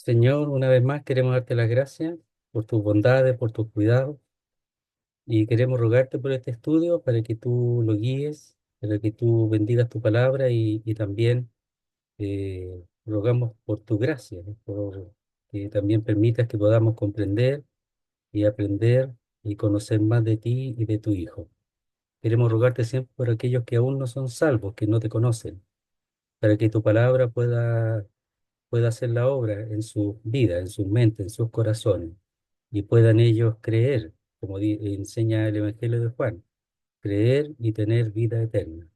Señor, una vez más queremos darte las gracias por tus bondades, por tus cuidados, y queremos rogarte por este estudio para que tú lo guíes, para que tú bendigas tu palabra y también rogamos por tu gracia, ¿no? Por que también permitas que podamos comprender y aprender y conocer más de ti y de tu Hijo. Queremos rogarte siempre por aquellos que aún no son salvos, que no te conocen, para que tu palabra pueda hacer la obra en su vida, en sus mentes, en sus corazones, y puedan ellos creer, como enseña el Evangelio de Juan, creer y tener vida eterna.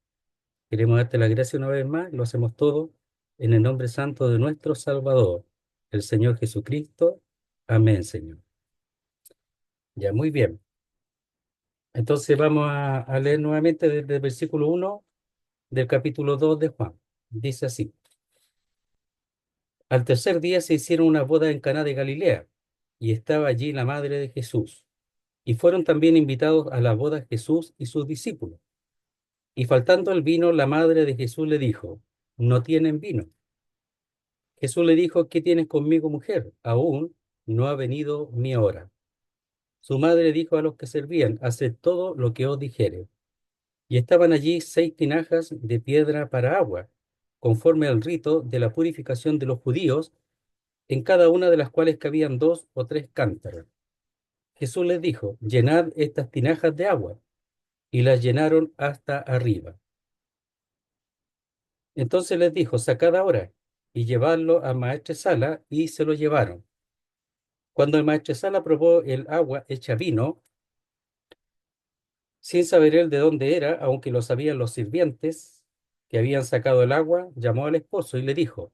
Queremos darte la gracia una vez más, lo hacemos todo en el nombre santo de nuestro Salvador, el Señor Jesucristo. Amén, Señor. Ya, muy bien. Entonces vamos a leer nuevamente desde el versículo 1 del capítulo 2 de Juan. Dice así: Al tercer día se hicieron una boda en Caná de Galilea, y estaba allí la madre de Jesús. Y fueron también invitados a la boda Jesús y sus discípulos. Y faltando el vino, la madre de Jesús le dijo: No tienen vino. Jesús le dijo: ¿Qué tienes conmigo, mujer? Aún no ha venido mi hora. Su madre dijo a los que servían: Haced todo lo que os dijere. Y estaban allí 6 tinajas de piedra para agua, conforme al rito de la purificación de los judíos, en cada una de las cuales cabían 2 o 3 cántaros. Jesús les dijo: Llenad estas tinajas de agua. Y las llenaron hasta arriba. Entonces les dijo: Sacad ahora y llevadlo a maestresala, y se lo llevaron. Cuando el maestresala probó el agua hecha vino, sin saber él de dónde era, aunque lo sabían los sirvientes que habían sacado el agua, llamó al esposo y le dijo: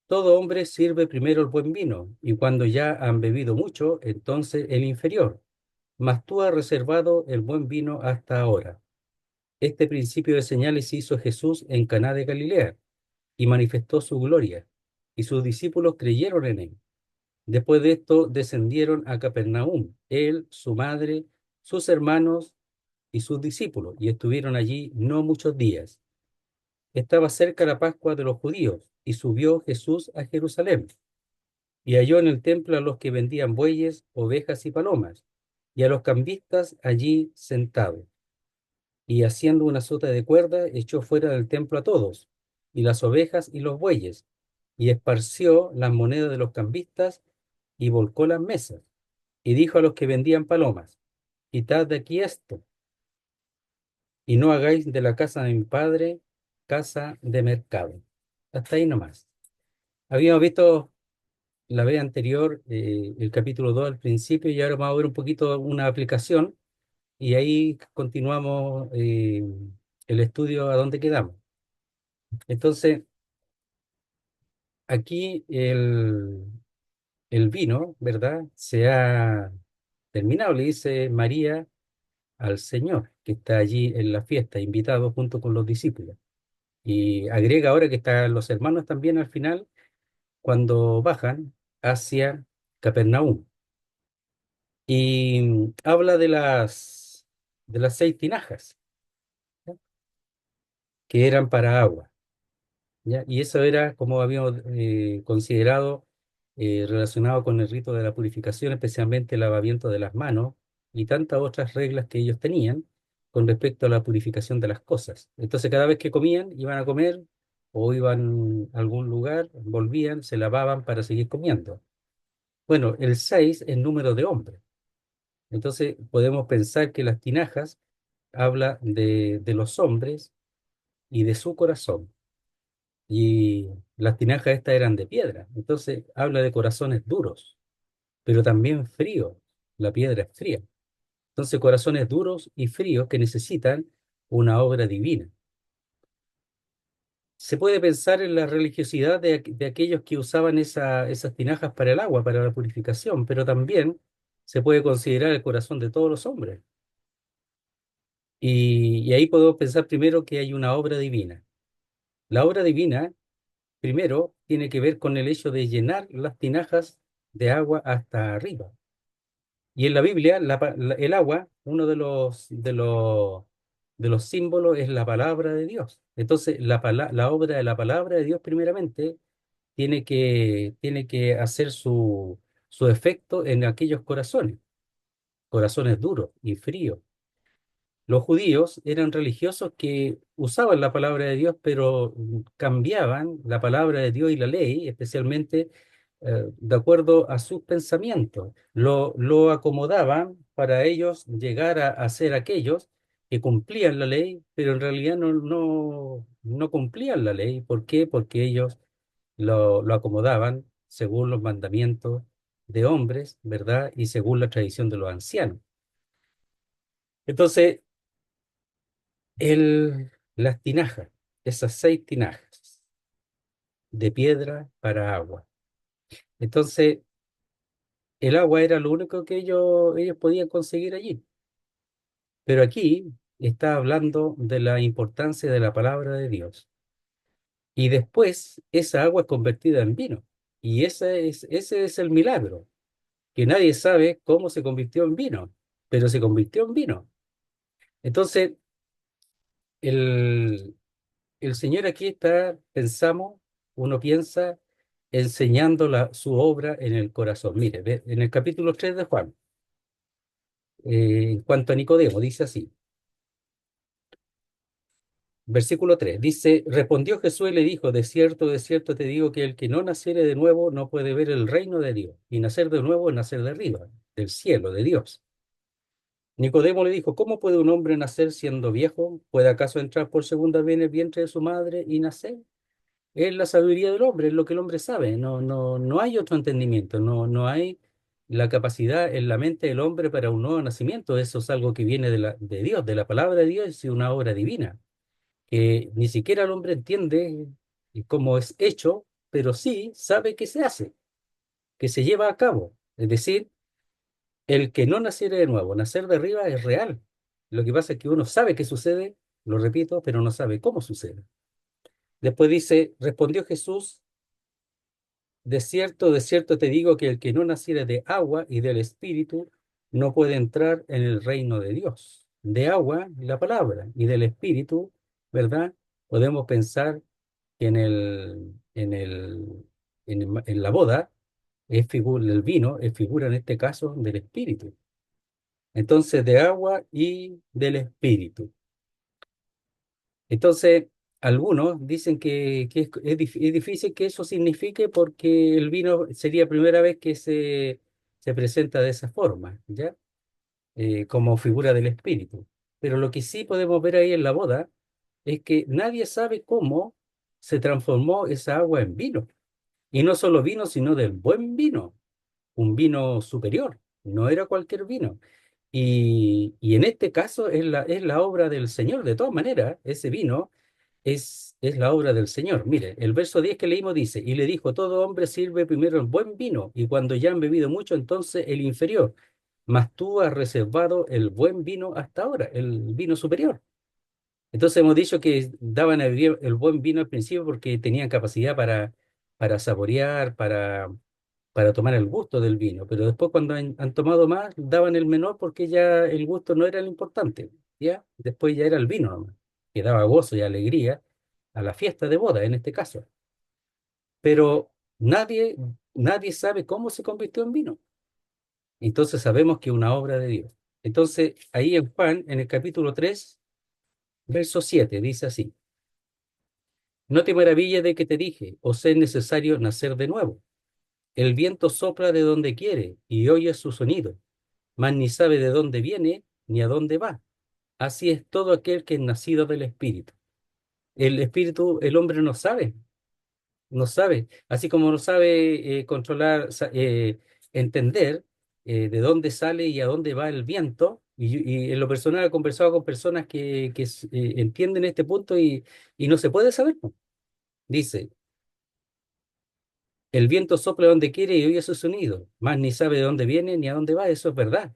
Todo hombre sirve primero el buen vino, y cuando ya han bebido mucho, entonces el inferior. Mas tú has reservado el buen vino hasta ahora. Este principio de señales hizo Jesús en Caná de Galilea, y manifestó su gloria, y sus discípulos creyeron en él. Después de esto descendieron a Capernaum, él, su madre, sus hermanos y sus discípulos, y estuvieron allí no muchos días. Estaba cerca la Pascua de los judíos, y subió Jesús a Jerusalén, y halló en el templo a los que vendían bueyes, ovejas y palomas, y a los cambistas allí sentados. Y haciendo una sota de cuerda, echó fuera del templo a todos, y las ovejas y los bueyes, y esparció las monedas de los cambistas, y volcó las mesas, y dijo a los que vendían palomas: Quitad de aquí esto, y no hagáis de la casa de mi padre casa de mercado. Hasta ahí nomás. Habíamos visto la vez anterior el capítulo 2 al principio, y ahora vamos a ver un poquito una aplicación, y ahí continuamos el estudio a donde quedamos. Entonces, aquí el vino, ¿verdad? Se ha terminado, le dice María al Señor, que está allí en la fiesta, invitado junto con los discípulos. Y agrega ahora que están los hermanos también al final, cuando bajan hacia Capernaum. Y habla de las 6 tinajas, ¿ya? Que eran para agua. ¿Ya? Y eso era, como habíamos considerado, relacionado con el rito de la purificación, especialmente el lavamiento de las manos y tantas otras reglas que ellos tenían con respecto a la purificación de las cosas. Entonces, cada vez que comían, iban a comer o iban a algún lugar, volvían, se lavaban para seguir comiendo. Bueno, el 6 es número de hombre. Entonces, podemos pensar que las tinajas habla de los hombres y de su corazón. Y las tinajas estas eran de piedra. Entonces habla de corazones duros, pero también fríos. La piedra es fría. Entonces corazones duros y fríos que necesitan una obra divina. Se puede pensar en la religiosidad de aquellos que usaban esas tinajas para el agua, para la purificación, pero también se puede considerar el corazón de todos los hombres. Y ahí podemos pensar primero que hay una obra divina. La obra divina primero, tiene que ver con el hecho de llenar las tinajas de agua hasta arriba. Y en la Biblia, el agua, uno de los símbolos es la palabra de Dios. Entonces, la obra de la palabra de Dios, primeramente, tiene que hacer su efecto en aquellos corazones, corazones duros y fríos. Los judíos eran religiosos que usaban la palabra de Dios, pero cambiaban la palabra de Dios y la ley, especialmente de acuerdo a sus pensamientos. Lo acomodaban para ellos llegar a ser aquellos que cumplían la ley, pero en realidad no cumplían la ley. ¿Por qué? Porque ellos lo acomodaban según los mandamientos de hombres, ¿verdad? Y según la tradición de los ancianos. Entonces, las tinajas, esas 6 tinajas de piedra para agua. Entonces, el agua era lo único que ellos podían conseguir allí. Pero aquí está hablando de la importancia de la palabra de Dios. Y después esa agua es convertida en vino. Y ese es el milagro, que nadie sabe cómo se convirtió en vino, pero se convirtió en vino. Entonces, el, el Señor aquí está, pensamos, uno piensa, enseñando su obra en el corazón. Mire, en el capítulo 3 de Juan, en cuanto a Nicodemo, dice así, versículo 3 dice, respondió Jesús y le dijo, de cierto te digo que el que no naciere de nuevo no puede ver el reino de Dios. Y nacer de nuevo es nacer de arriba, del cielo, de Dios. Nicodemo le dijo, ¿cómo puede un hombre nacer siendo viejo? ¿Puede acaso entrar por segunda vez en el vientre de su madre y nacer? Es la sabiduría del hombre, es lo que el hombre sabe. No hay otro entendimiento, no hay la capacidad en la mente del hombre para un nuevo nacimiento. Eso es algo que viene de Dios, de la palabra de Dios y una obra divina, que ni siquiera el hombre entiende cómo es hecho, pero sí sabe que se hace, que se lleva a cabo. Es decir, el que no naciera de nuevo, nacer de arriba es real. Lo que pasa es que uno sabe que sucede, lo repito, pero no sabe cómo sucede. Después dice, respondió Jesús. De cierto te digo que el que no naciere de agua y del Espíritu no puede entrar en el reino de Dios. De agua, la palabra, y del Espíritu, ¿verdad? Podemos pensar que en la boda, es figura, el vino es figura en este caso del Espíritu. Entonces, de agua y del Espíritu. Entonces, algunos dicen que es difícil que eso signifique porque el vino sería primera vez que se presenta de esa forma, ¿ya? Como figura del espíritu. Pero lo que sí podemos ver ahí en la boda es que nadie sabe cómo se transformó esa agua en vino. Y no solo vino, sino del buen vino, un vino superior, no era cualquier vino. Y en este caso es la obra del Señor. De todas maneras, ese vino es la obra del Señor. Mire, el verso 10 que leímos dice, y le dijo, todo hombre sirve primero el buen vino, y cuando ya han bebido mucho, entonces el inferior. Mas tú has reservado el buen vino hasta ahora, el vino superior. Entonces hemos dicho que daban el buen vino al principio porque tenían capacidad para saborear, para tomar el gusto del vino, pero después cuando han tomado más, daban el menor porque ya el gusto no era lo importante, ¿ya? Después ya era el vino nomás, que daba gozo y alegría a la fiesta de boda en este caso. Pero nadie sabe cómo se convirtió en vino. Entonces sabemos que es una obra de Dios. Entonces ahí en Juan, en el capítulo 3 verso 7 dice así, no te maravilles de que te dije, os es necesario nacer de nuevo. El viento sopla de donde quiere y oyes su sonido, mas ni sabe de dónde viene ni a dónde va. Así es todo aquel que es nacido del Espíritu. El Espíritu, el hombre no sabe, así como no sabe controlar, entender de dónde sale y a dónde va el viento. Y en lo personal he conversado con personas que entienden este punto y no se puede saber, po. Dice, el viento sopla donde quiere y oye su sonido, mas ni sabe de dónde viene ni a dónde va. Eso es verdad.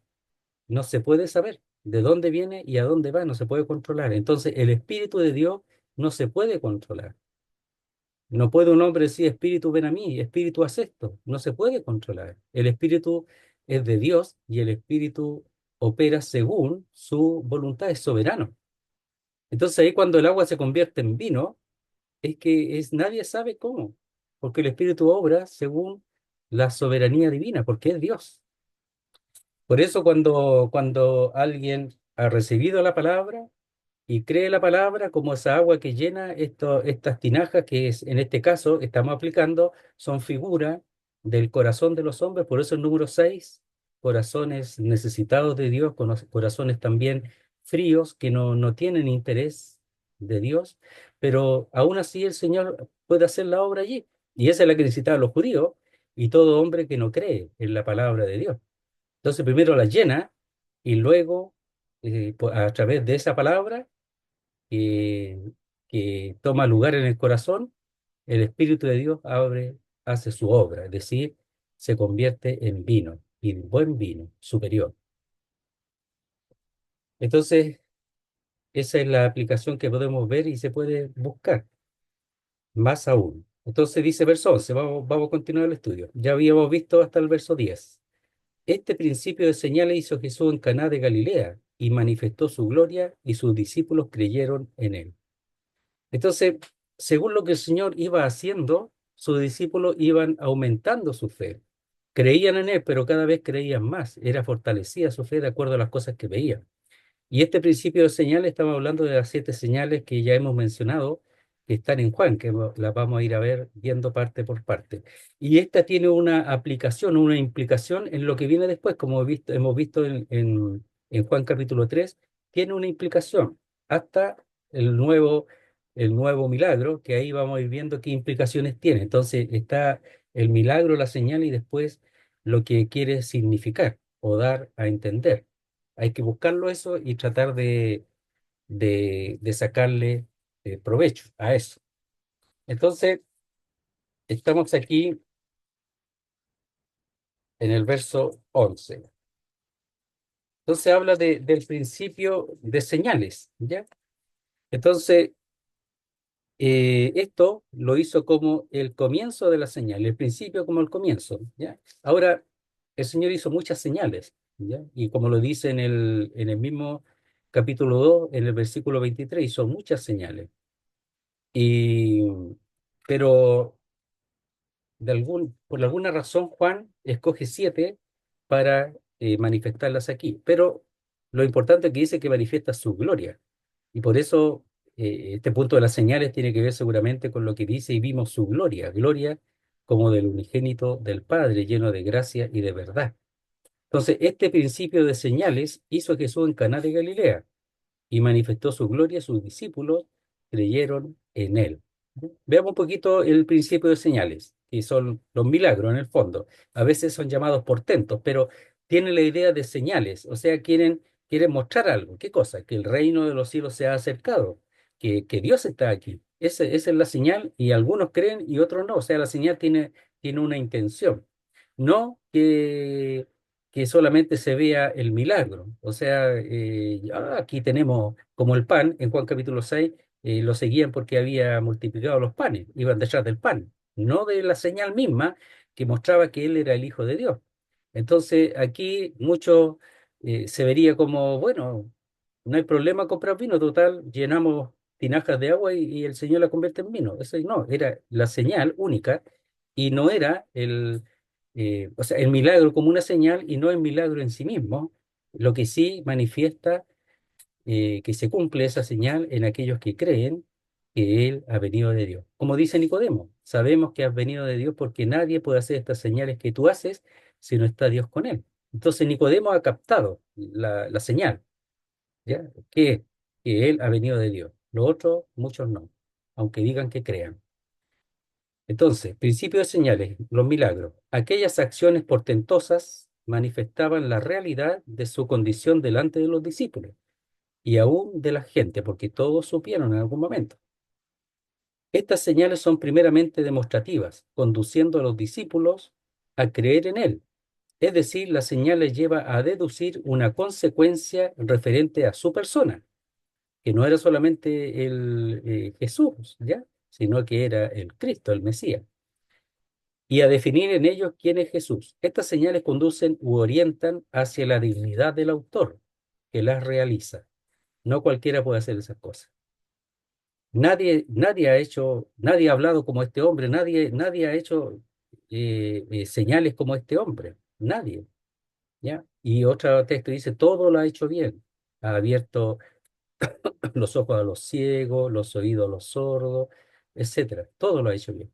No se puede saber de dónde viene y a dónde va, no se puede controlar. Entonces, el Espíritu de Dios no se puede controlar. No puede un hombre decir, Espíritu, ven a mí, Espíritu, haz esto. No se puede controlar. El Espíritu es de Dios y el Espíritu opera según su voluntad, es soberano. Entonces, ahí cuando el agua se convierte en vino, es que nadie sabe cómo. porque el Espíritu obra según la soberanía divina, porque es Dios. Por eso cuando alguien ha recibido la palabra y cree la palabra como esa agua que llena estas tinajas que es, en este caso estamos aplicando, son figuras del corazón de los hombres, por eso el número 6 corazones necesitados de Dios, corazones también fríos que no tienen interés de Dios, pero aún así el Señor puede hacer la obra allí. Y esa es la que necesitaban los judíos y todo hombre que no cree en la palabra de Dios. Entonces primero la llena y luego a través de esa palabra que, que toma lugar en el corazón, el Espíritu de Dios hace su obra, es decir, se convierte en vino, y buen vino, superior. Entonces, esa es la aplicación que podemos ver y se puede buscar más aún. Entonces dice verso 11, vamos a continuar el estudio. Ya habíamos visto hasta el verso 10. Este principio de señales hizo Jesús en Caná de Galilea y manifestó su gloria y sus discípulos creyeron en él. Entonces, según lo que el Señor iba haciendo, sus discípulos iban aumentando su fe. Creían en Él, pero cada vez creían más. Era fortalecida su fe de acuerdo a las cosas que veían. Y este principio de señales, estamos hablando de las 7 señales que ya hemos mencionado, que están en Juan, que las vamos a ir a ver viendo parte por parte. Y esta tiene una aplicación, una implicación en lo que viene después, como hemos visto en Juan capítulo 3 tiene una implicación hasta el nuevo, el nuevo milagro, que ahí vamos a ir viendo qué implicaciones tiene. Entonces está el milagro, la señal y después lo que quiere significar o dar a entender. Hay que buscarlo eso y tratar de sacarle provecho a eso. Entonces, estamos aquí en el verso 11. Entonces habla del principio de señales, ¿ya? Entonces, esto lo hizo como el comienzo de la señal, el principio como el comienzo, ¿ya? Ahora, el Señor hizo muchas señales, ¿ya? Y como lo dice en el mismo capítulo 2 en el versículo 23 hizo muchas señales. Y, pero por alguna razón Juan escoge 7 para manifestarlas aquí. Pero lo importante es que dice que manifiesta su gloria. Y por eso este punto de las señales tiene que ver seguramente con lo que dice y vimos su gloria, gloria como del unigénito del Padre, lleno de gracia y de verdad. Entonces, este principio de señales hizo a Jesús en Caná de Galilea y manifestó su gloria, sus discípulos creyeron en él. Veamos un poquito el principio de señales, que son los milagros en el fondo. A veces son llamados portentos, pero tienen la idea de señales, o sea, quieren mostrar algo. ¿Qué cosa? Que el reino de los cielos se ha acercado, que Dios está aquí. Esa es la señal y algunos creen y otros no. O sea, la señal tiene una intención. No que solamente se vea el milagro. O sea, ya aquí tenemos como el pan, en Juan capítulo 6 lo seguían porque había multiplicado los panes, iban detrás del pan, no de la señal misma que mostraba que él era el Hijo de Dios. Entonces, aquí mucho se vería como, bueno, no hay problema comprar vino, total, llenamos tinajas de agua y el Señor la convierte en vino. Eso no, era la señal única y no era o sea, el milagro como una señal y no el milagro en sí mismo, lo que sí manifiesta que se cumple esa señal en aquellos que creen que Él ha venido de Dios. Como dice Nicodemo, sabemos que has venido de Dios porque nadie puede hacer estas señales que tú haces si no está Dios con Él. Entonces Nicodemo ha captado la señal, ¿ya? Que Él ha venido de Dios. Lo otro, muchos no, aunque digan que crean. Entonces, principio de señales, los milagros. Aquellas acciones portentosas manifestaban la realidad de su condición delante de los discípulos y aún de la gente, porque todos supieron en algún momento. Estas señales son primeramente demostrativas, conduciendo a los discípulos a creer en Él. Es decir, las señales lleva a deducir una consecuencia referente a su persona, que no era solamente el Jesús, ¿ya? Sino que era el Cristo, el Mesías, y a definir en ellos quién es Jesús. Estas señales conducen u orientan hacia la dignidad del autor que las realiza. No cualquiera puede hacer esas cosas. nadie ha hablado como este hombre, nadie ha hecho señales como este hombre, nadie, ¿ya? Y otro texto dice, todo lo ha hecho bien, ha abierto los ojos a los ciegos, los oídos a los sordos, etcétera, todo lo ha hecho bien.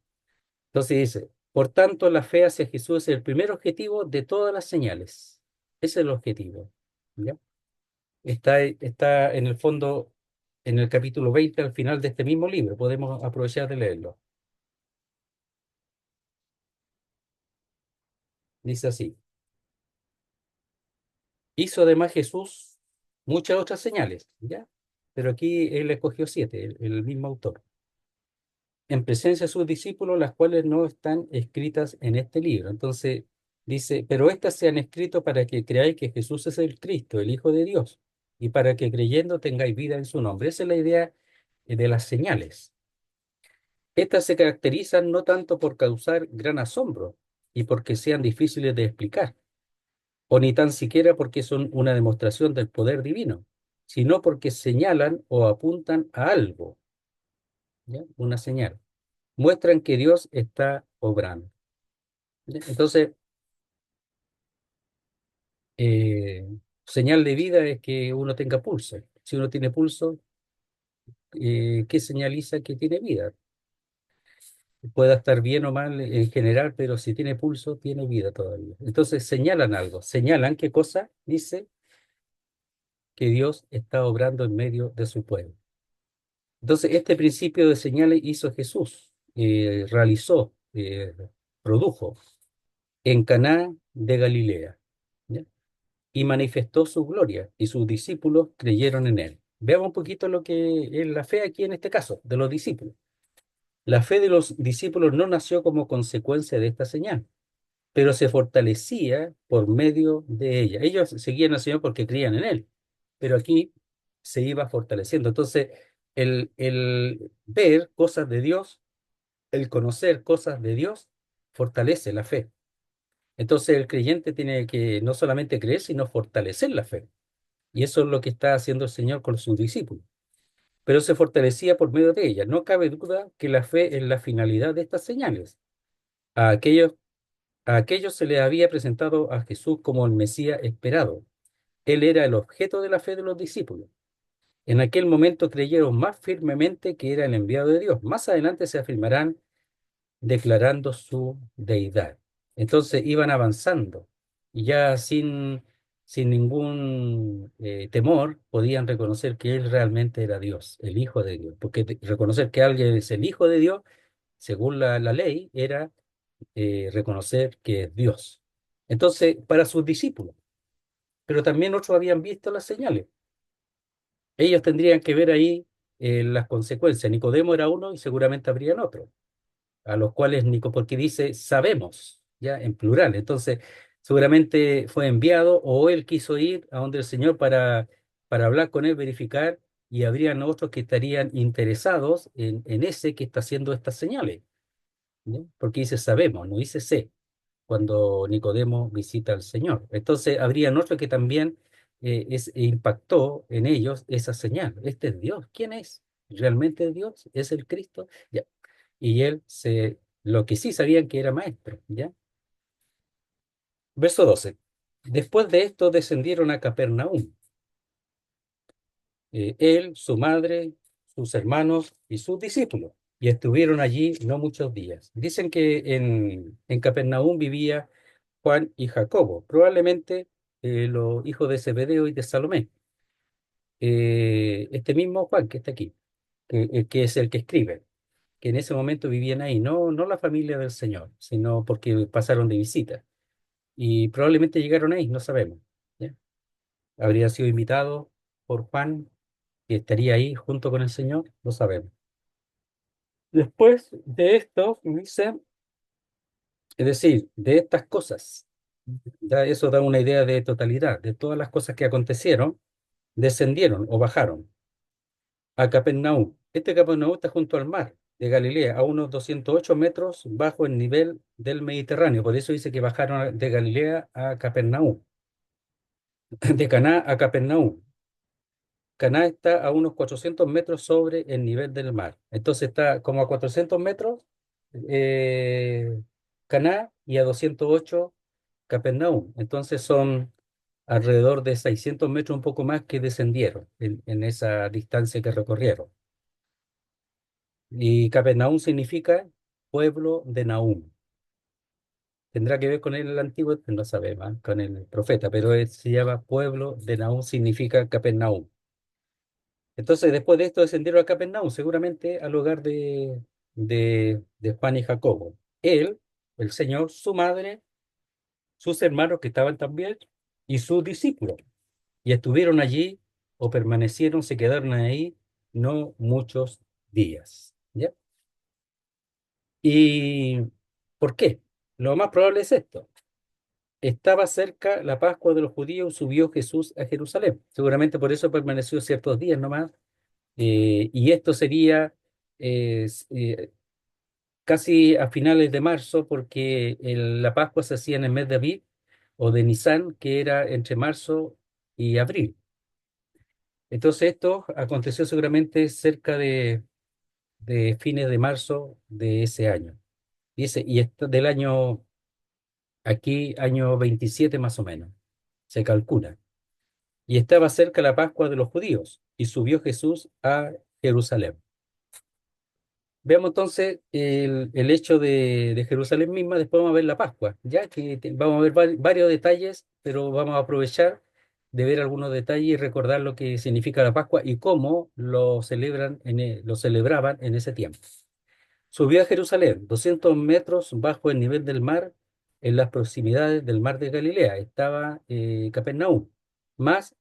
Entonces dice, por tanto, la fe hacia Jesús es el primer objetivo de todas las señales. Ese es el objetivo, ¿ya? Está en el fondo, en el capítulo 20 al final de este mismo libro. Podemos aprovechar de leerlo. Dice así, hizo además Jesús muchas otras señales, ¿ya? Pero aquí él escogió siete, el mismo autor, en presencia de sus discípulos, las cuales no están escritas en este libro. Entonces dice, pero estas se han escrito para que creáis que Jesús es el Cristo, el Hijo de Dios, y para que creyendo tengáis vida en su nombre. Esa es la idea de las señales. Estas se caracterizan no tanto por causar gran asombro y porque sean difíciles de explicar, o ni tan siquiera porque son una demostración del poder divino, sino porque señalan o apuntan a algo, ¿ya? Una señal. Muestran que Dios está obrando. ¿Ya? Entonces, eh, señal de vida es que uno tenga pulso. Si uno tiene pulso, ¿qué señaliza que tiene vida? Pueda estar bien o mal en general, pero si tiene pulso, tiene vida todavía. Entonces señalan algo, señalan qué cosa dice que Dios está obrando en medio de su pueblo. Entonces este principio de señales hizo Jesús, realizó, produjo en Caná de Galilea, ¿ya? Y manifestó su gloria y sus discípulos creyeron en él. Veamos un poquito lo que es la fe aquí en este caso, de los discípulos. La fe de los discípulos no nació como consecuencia de esta señal, pero se fortalecía por medio de ella. Ellos seguían al Señor porque creían en Él, pero aquí se iba fortaleciendo. Entonces, el ver cosas de Dios, el conocer cosas de Dios, fortalece la fe. Entonces, el creyente tiene que no solamente creer, sino fortalecer la fe. Y eso es lo que está haciendo el Señor con sus discípulos. Pero se fortalecía por medio de ella. No cabe duda que la fe es la finalidad de estas señales. A aquellos A aquellos se les había presentado a Jesús como el Mesías esperado. Él era el objeto de la fe de los discípulos. En aquel momento creyeron más firmemente que era el enviado de Dios. Más adelante se afirmarán declarando su deidad. Entonces iban avanzando y ya sin ningún temor podían reconocer que Él realmente era Dios, el Hijo de Dios. Porque reconocer que alguien es el Hijo de Dios, según la ley, era reconocer que es Dios. Entonces, para sus discípulos, pero también otros habían visto las señales. Ellos tendrían que ver ahí las consecuencias. Nicodemo era uno y seguramente habrían otros, a los cuales porque dice sabemos, ya en plural. Entonces, seguramente fue enviado o él quiso ir a donde el Señor para hablar con él, verificar, y habrían otros que estarían interesados en ese que está haciendo estas señales, ¿no? Porque dice sabemos, no dice sé, cuando Nicodemo visita al Señor. Entonces, habrían otros que también impactó en ellos esa señal. Este es Dios. ¿Quién es? ¿Realmente es Dios? ¿Es el Cristo? Ya. Y lo que sí sabían que era maestro, ¿ya? Verso 12. Después de esto descendieron a Capernaum, él, su madre, sus hermanos y sus discípulos, y estuvieron allí no muchos días. Dicen que en Capernaum vivía Juan y Jacobo, probablemente los hijos de Zebedeo y de Salomé. Este mismo Juan que está aquí, que es el que escribe, que en ese momento vivían ahí, no la familia del Señor, sino porque pasaron de visita. Y probablemente llegaron ahí, no sabemos, ¿ya? Habría sido invitado por Juan, que estaría ahí junto con el Señor, no sabemos. Después de esto, dice, es decir, de estas cosas, eso da una idea de totalidad, de todas las cosas que acontecieron, descendieron o bajaron a Capernaum. Este Capernaum está junto al mar de Galilea, a unos 208 metros bajo el nivel del Mediterráneo. Por eso dice que bajaron de Galilea a Capernaum, de Caná a Capernaum. Caná está a unos 400 metros sobre el nivel del mar. Entonces está como a 400 metros Caná y a 208 Capernaum. Entonces son alrededor de 600 metros, un poco más, que descendieron en esa distancia que recorrieron. Y Capernaum significa pueblo de Nahum. Tendrá que ver con el antiguo, no sabemos, ¿ah? Con el profeta, pero se llama pueblo de Nahum, significa Capernaum. Entonces, después de esto descendieron a Capernaum, seguramente al hogar de Juan y Jacobo. Él, el Señor, su madre, sus hermanos que estaban también, y sus discípulos. Y estuvieron allí o permanecieron, se quedaron ahí no muchos días. ¿Ya? ¿Y por qué? Lo más probable es esto. Estaba cerca la Pascua de los judíos, subió Jesús a Jerusalén. Seguramente por eso permaneció ciertos días nomás. Y esto sería eh, s- eh, casi a finales de marzo, porque la Pascua se hacía en el mes de Aviv o de Nisan, que era entre marzo y abril. Entonces esto aconteció seguramente cerca de fines de marzo de ese año. Y esto del año, aquí, año 27 más o menos, se calcula. Y estaba cerca la Pascua de los judíos, y subió Jesús a Jerusalén. Veamos entonces el hecho de Jerusalén misma, después vamos a ver la Pascua, ya que vamos a ver varios detalles, pero vamos a aprovechar de ver algunos detalles y recordar lo que significa la Pascua y cómo lo celebran lo celebraban en ese tiempo. Subió a Jerusalén, 200 metros bajo el nivel del mar, en las proximidades del mar de Galilea. Estaba Capernaum, más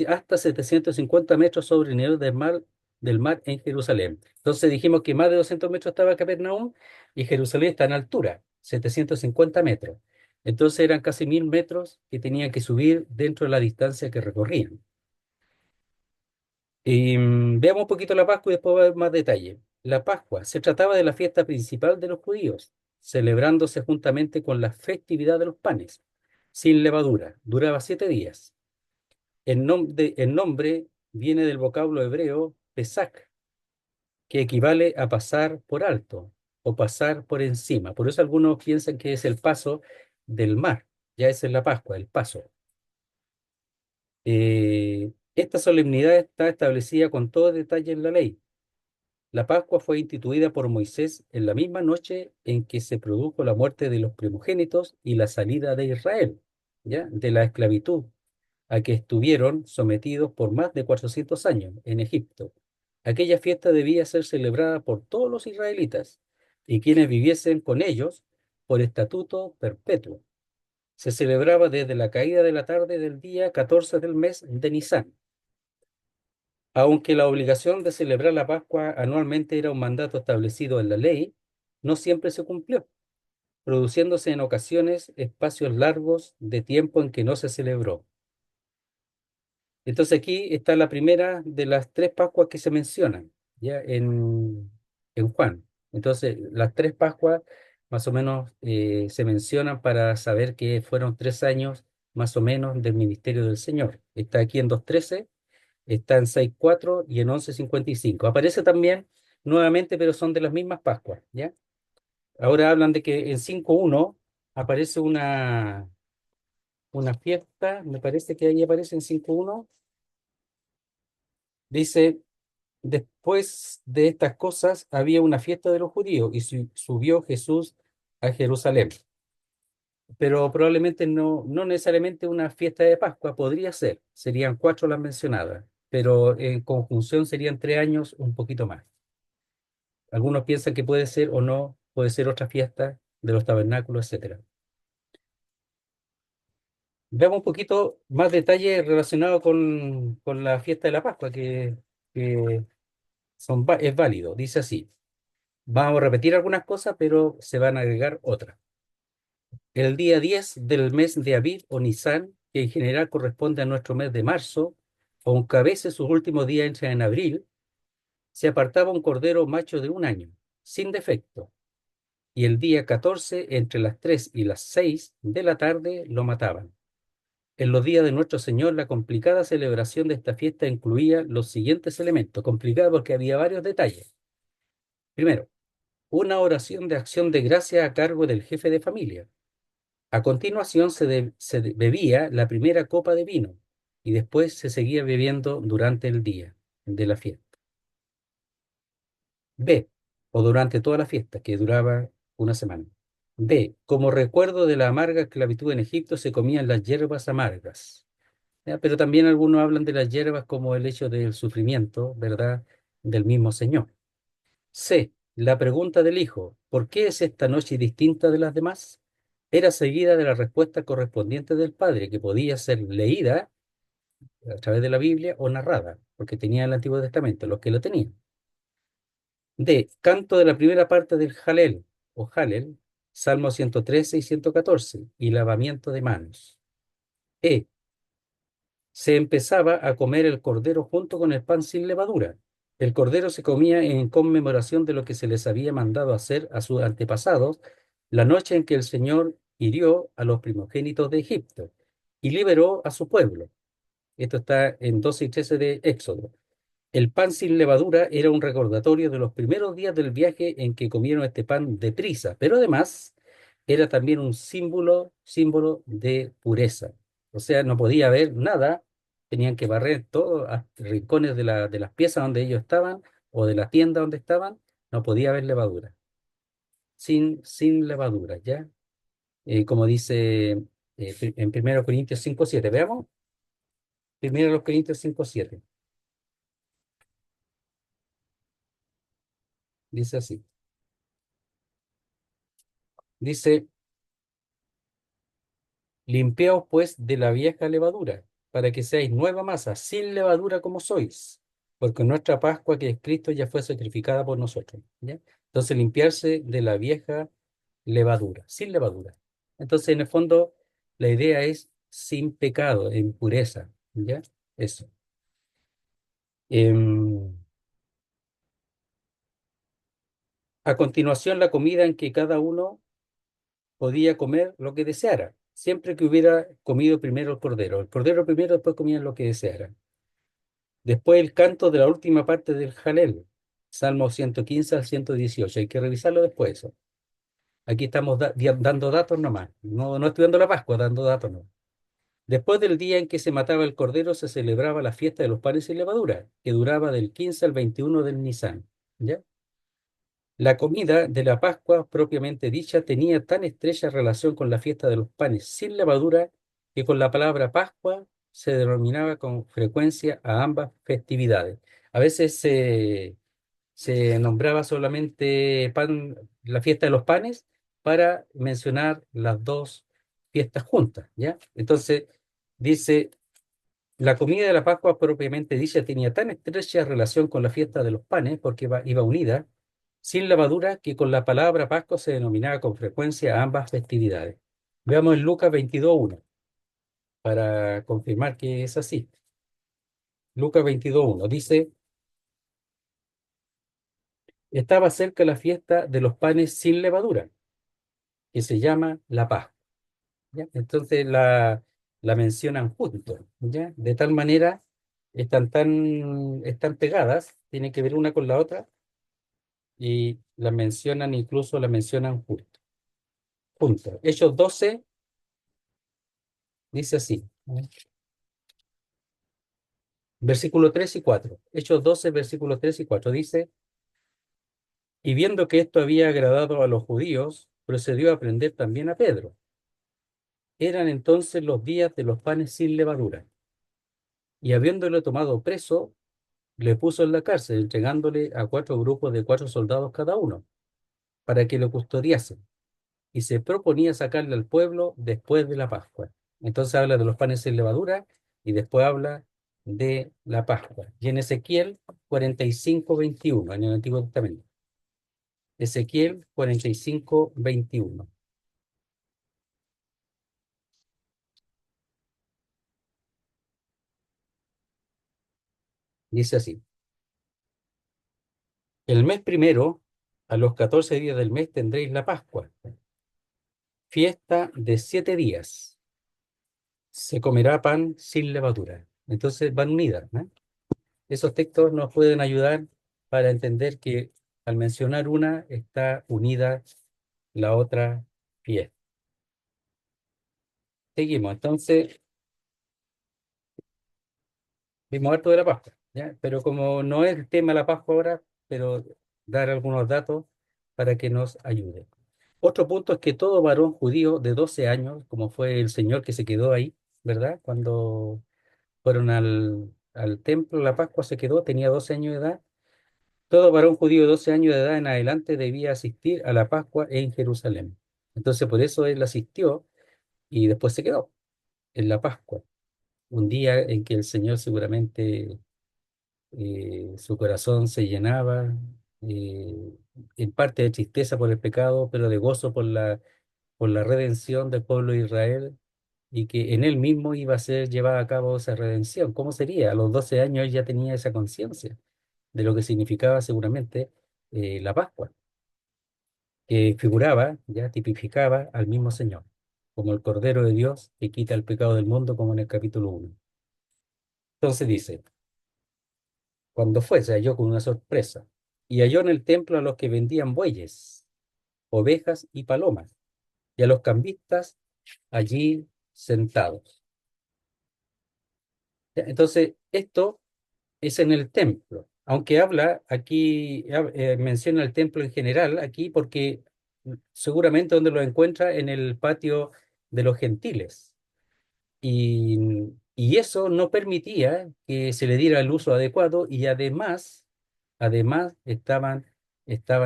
hasta 750 metros sobre el nivel del mar en Jerusalén. Entonces dijimos que más de 200 metros estaba Capernaum y Jerusalén está en altura, 750 metros. Entonces eran casi 1000 metros que tenían que subir dentro de la distancia que recorrían. Y veamos un poquito la Pascua y después va a ver más detalle. La Pascua se trataba de la fiesta principal de los judíos, celebrándose juntamente con la festividad de los panes, sin levadura. Duraba 7 días. El nombre viene del vocablo hebreo Pesach, que equivale a pasar por alto o pasar por encima. Por eso algunos piensan que es el paso del mar. Ya esa es la Pascua, el paso. Esta solemnidad está establecida con todo detalle en la ley. La Pascua fue instituida por Moisés en la misma noche en que se produjo la muerte de los primogénitos y la salida de Israel, ¿ya? De la esclavitud a que estuvieron sometidos por más de 400 años en Egipto. Aquella fiesta debía ser celebrada por todos los israelitas y quienes viviesen con ellos por estatuto perpetuo. Se celebraba desde la caída de la tarde del día 14 del mes de Nisán. Aunque la obligación de celebrar la Pascua anualmente era un mandato establecido en la ley, no siempre se cumplió, produciéndose en ocasiones espacios largos de tiempo en que no se celebró. Entonces aquí está la primera de las tres Pascuas que se mencionan, ya en Juan. Entonces las tres Pascuas más o menos se mencionan para saber que fueron 3 años más o menos del ministerio del Señor. Está aquí en 2:13, está en 6:4 y en 11:55. Aparece también nuevamente, pero son de las mismas Pascuas, ¿ya? Ahora hablan de que en 5:1 aparece una fiesta, me parece que ahí aparece en 5:1, dice, después de estas cosas había una fiesta de los judíos y subió Jesús a Jerusalén. Pero probablemente no necesariamente una fiesta de Pascua, podría ser, serían cuatro las mencionadas, pero en conjunción serían 3 años, un poquito más. Algunos piensan que puede ser o no, puede ser otra fiesta de los tabernáculos, etcétera. Veamos un poquito más detalles relacionados con la fiesta de la Pascua, que es válido. Dice así, vamos a repetir algunas cosas, pero se van a agregar otras. El día 10 del mes de Aviv o Nisan, que en general corresponde a nuestro mes de marzo, aunque a veces sus últimos días entran en abril, se apartaba un cordero macho de un año, sin defecto, y el día 14, entre las 3 y las 6 de la tarde, lo mataban. En los días de Nuestro Señor, la complicada celebración de esta fiesta incluía los siguientes elementos. Complicada porque había varios detalles. Primero, una oración de acción de gracia a cargo del jefe de familia. A continuación bebía la primera copa de vino y después se seguía bebiendo durante el día de la fiesta. B, o durante toda la fiesta, que duraba una semana. B, como recuerdo de la amarga esclavitud en Egipto, se comían las hierbas amargas. ¿Ya? Pero también algunos hablan de las hierbas como el hecho del sufrimiento, ¿verdad? Del mismo Señor. C, la pregunta del hijo, ¿por qué es esta noche distinta de las demás? Era seguida de la respuesta correspondiente del padre, que podía ser leída a través de la Biblia o narrada, porque tenía el Antiguo Testamento, los que lo tenían. D, canto de la primera parte del Jalel o Jalel, Salmo 113 y 114, y lavamiento de manos. E, se empezaba a comer el cordero junto con el pan sin levadura. El cordero se comía en conmemoración de lo que se les había mandado hacer a sus antepasados la noche en que el Señor hirió a los primogénitos de Egipto y liberó a su pueblo. Esto está en 12 y 13 de Éxodo. El pan sin levadura era un recordatorio de los primeros días del viaje en que comieron este pan deprisa, pero además era también un símbolo de pureza. O sea, no podía haber nada, tenían que barrer todos los rincones de las piezas donde ellos estaban o de la tienda donde estaban, no podía haber levadura, sin levadura, ¿ya? Como dice en 1 Corintios 5:7, veamos, 1 Corintios 5:7, dice así, dice, limpiaos pues de la vieja levadura, para que seáis nueva masa, sin levadura como sois, porque nuestra Pascua, que es Cristo, ya fue sacrificada por nosotros. ¿Ya? Entonces, limpiarse de la vieja levadura, sin levadura. Entonces, en el fondo, la idea es sin pecado, en pureza. ¿Ya? Eso. Em, a continuación, la comida en que cada uno podía comer lo que deseara, siempre que hubiera comido primero el cordero. El cordero primero, después comían lo que deseara. Después el canto de la última parte del Jalel, Salmo 115 al 118. Hay que revisarlo después eso. Aquí estamos dando datos nomás. No, no estudiando la Pascua, dando datos no. Después del día en que se mataba el cordero, se celebraba la fiesta de los panes sin levadura, que duraba del 15 al 21 del Nisan. ¿Ya? La comida de la Pascua propiamente dicha tenía tan estrecha relación con la fiesta de los panes sin levadura que con la palabra Pascua se denominaba con frecuencia a ambas festividades. A veces se nombraba solamente la fiesta de los panes para mencionar las dos fiestas juntas, ¿ya? Entonces, dice, la comida de la Pascua propiamente dicha tenía tan estrecha relación con la fiesta de los panes, porque iba unida, sin levadura, que con la palabra Pascua se denominaba con frecuencia a ambas festividades. Veamos en Lucas 22:1 para confirmar que es así. Lucas 22:1 dice, estaba cerca la fiesta de los panes sin levadura, que se llama la Pascua. ¿Ya? Entonces la mencionan juntos, ¿ya? De tal manera están pegadas, tienen que ver una con la otra y la mencionan, incluso la mencionan juntos. Hechos 12 dice así, ¿eh? Versículo 3 y 4. Hechos 12 versículos 3 y 4 dice, y viendo que esto había agradado a los judíos, procedió a prender también a Pedro. Eran entonces los días de los panes sin levadura. Y habiéndolo tomado preso, le puso en la cárcel, entregándole a 4 grupos de 4 soldados cada uno, para que lo custodiasen. Y se proponía sacarle al pueblo después de la Pascua. Entonces habla de los panes sin levadura y después habla de la Pascua. Y en Ezequiel 45:21, en el Antiguo Testamento. Ezequiel 45:21. Dice así, el mes primero, a los 14 días del mes tendréis la Pascua, fiesta de 7 días. se comerá pan sin levadura. Entonces van unidas, ¿no? Esos textos nos pueden ayudar para entender que al mencionar una está unida la otra fiesta. Seguimos, entonces vimos harto de la Pascua, ¿ya? Pero como no es el tema la Pascua ahora, pero dar algunos datos para que nos ayude. Otro punto es que todo varón judío de 12 años, como fue el señor que se quedó ahí, ¿verdad? Cuando fueron al templo, la Pascua se quedó, tenía 12 años de edad. Todo varón judío de 12 años de edad en adelante debía asistir a la Pascua en Jerusalén. Entonces, por eso él asistió y después se quedó en la Pascua, un día en que el Señor seguramente su corazón se llenaba, eh, en parte de tristeza por el pecado, pero de gozo por la redención del pueblo de Israel y que en él mismo iba a ser llevada a cabo esa redención. ¿Cómo sería? A los 12 años él ya tenía esa conciencia de lo que significaba seguramente la Pascua, que figuraba, ya tipificaba al mismo Señor, como el Cordero de Dios que quita el pecado del mundo, como en el capítulo 1. Entonces dice, cuando fue, se halló con una sorpresa, y halló en el templo a los que vendían bueyes, ovejas y palomas, y a los cambistas allí sentados. Ya, entonces, esto es en el templo, aunque habla aquí, menciona el templo en general aquí, porque seguramente donde lo encuentra en el patio de los gentiles. Y eso no permitía que se le diera el uso adecuado y además estaban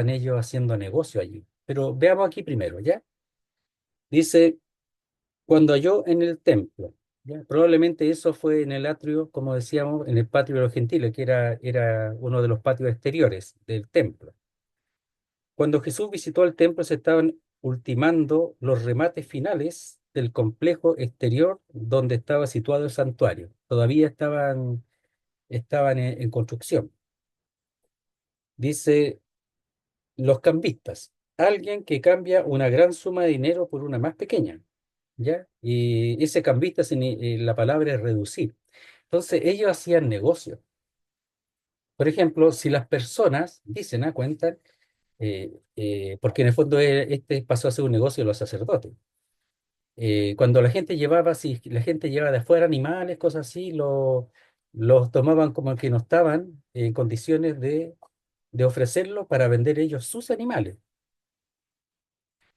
ellos haciendo negocio allí. Pero veamos aquí primero, ¿ya? Dice, cuando halló en el templo, ¿ya? Probablemente eso fue en el atrio, como decíamos, en el patio de los gentiles, que era uno de los patios exteriores del templo. Cuando Jesús visitó el templo, se estaban ultimando los remates finales del complejo exterior donde estaba situado el santuario. Todavía estaban en construcción. Dice, los cambistas, alguien que cambia una gran suma de dinero por una más pequeña, ¿ya? Y ese cambista, la palabra es reducir. Entonces, ellos hacían negocio. Por ejemplo, si las personas dicen, cuentan, porque en el fondo este pasó a ser un negocio de los sacerdotes. Cuando la gente llevaba, si la gente llevaba de afuera animales, cosas así, los tomaban como que no estaban en condiciones de ofrecerlo para vender ellos sus animales.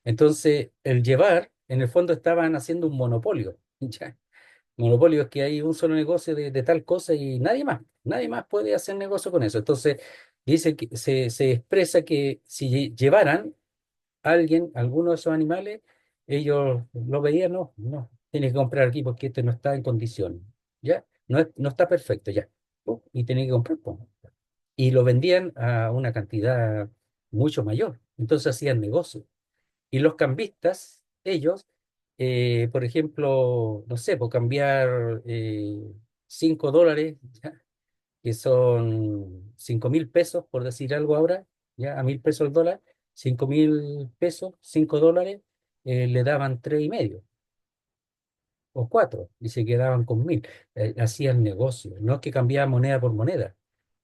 Entonces, el llevar, en el fondo estaban haciendo un monopolio. ¿Ya? Monopolio es que hay un solo negocio de tal cosa y nadie más puede hacer negocio con eso. Entonces, dice que se expresa que si llevaran alguno de esos animales, ellos lo veían, no, tiene que comprar aquí porque este no está en condición, ¿ya? No está perfecto, ya. Y tiene que comprar, pues. Y lo vendían a una cantidad mucho mayor. Entonces hacían negocio. Y los cambistas, ellos, por ejemplo, no sé, por cambiar $5, ¿ya? Que son 5.000 pesos, por decir algo ahora, ya a 1.000 pesos el dólar, 5.000 pesos, $5, le daban 3,5 o 4 y se quedaban con 1.000. Hacían negocio, no es que cambiaban moneda por moneda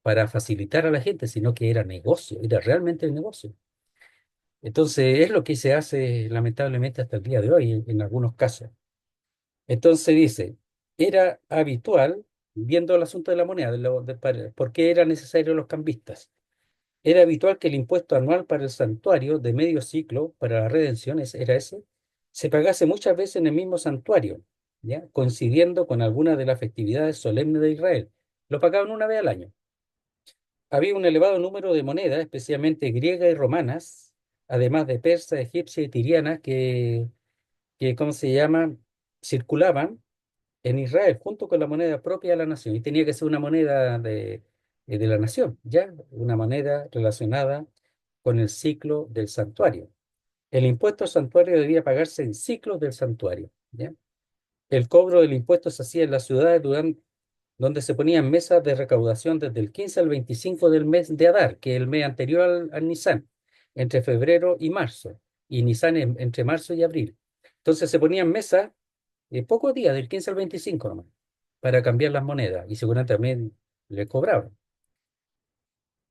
para facilitar a la gente, sino que era negocio, era realmente el negocio. Entonces es lo que se hace lamentablemente hasta el día de hoy en algunos casos. Entonces dice, era habitual, viendo el asunto de la moneda, por qué eran necesarios los cambistas. Era habitual que el impuesto anual para el santuario de medio ciclo, para la redención, era ese, se pagase muchas veces en el mismo santuario, ¿ya? Coincidiendo con alguna de las festividades solemnes de Israel. Lo pagaban una vez al año. Había un elevado número de monedas, especialmente griegas y romanas, además de persas, egipcias y tirianas, que ¿cómo se llama? Circulaban en Israel junto con la moneda propia de la nación. Y tenía que ser una moneda de la nación, ¿ya? Una moneda relacionada con el ciclo del santuario. El impuesto al santuario debía pagarse en ciclos del santuario, ¿ya? El cobro del impuesto se hacía en las ciudades donde se ponían mesas de recaudación desde el 15 al 25 del mes de Adar, que es el mes anterior al Nisan, entre febrero y marzo, y Nisan entre marzo y abril. Entonces se ponían mesas pocos días, del 15 al 25 nomás, para cambiar las monedas, y seguramente también le cobraban.